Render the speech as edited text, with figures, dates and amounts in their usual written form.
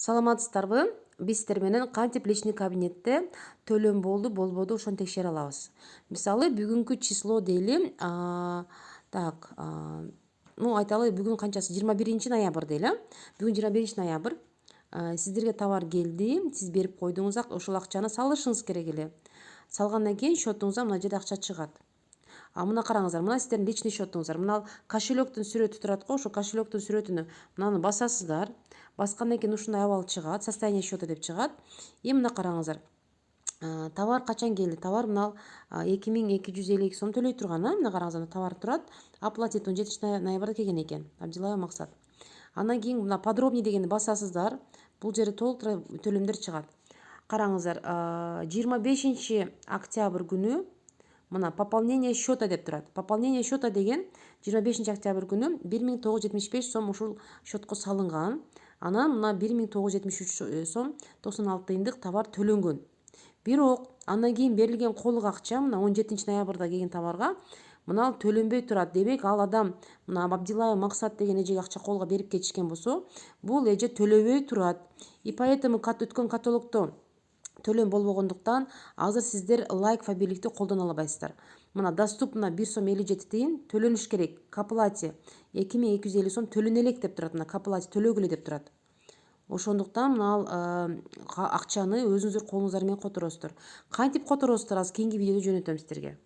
Саламатсыздарбы? Биз сиздер менен кантип личный кабинетте төлөм болбоду ошону текшере алабыз. Мисалы бүгүнкү число дейли, айталы бүгүн канчасы 21 ноябрь дейли. Бүгүн 21 ноябрь. Сиздерге товар келди, сиз берип койдуңуз, ошол акчаны салышыңыз керек эле. Салгандан кийин счетуңузга мына жерде акча чыгат. Мына караңыздар, мына сиздердин личный счетуңуздар. Мына кошелектин сүрөтү турат го, ошо кошелектин сүрөтүнө мынаны басасыздар. Баскандан кийин ушундай абал чыгат, состояние счета деп чыгат. Мына караңыздар. Товар качан келди? Товар мына 2252 сом төлөй турган, мына караңыздар, товар турат. Оплатить 17 ноябрда келген экен. Абдилаева Максат. Андан кийин мына подробнее дегенди басасыздар. Бул жерде толук төлөмдөр чыгат. Караңыздар, 25 октябрь күнү мына пополнение счета деп турат. Пополнение счета деген 25 октябрь күнү 1975 сом ушул счетко салынган. Анан мына 1973 сом 96 тыйындык товар төлөнгөн. Бирок андан кийин берилген колук акча мына 17 ноябрда келген товарга мына төлөнбөй турат. Демек ал адам мына Абдилаева Максат деген эжеге акча колго берип кетишкен болсо, бул эже төлөбөй турат. И поэтому өткөн каталогдо төлөм болбогондуктан азыр сиздер лайк Фаберликти колдоно албайсыздар. Мына доступно 1 сом 57 тыйын төлөнүш керек. К оплате 2250 сом төлөнө элек деп турат. Мына к оплате төлөгүлө деп турат. Ошондуктан мына акчаны өзүңүздөр колуңуздар менен которосуздар. Кантип которосуздар, азыр кийинки видеодо жөнөтөм сиздерге.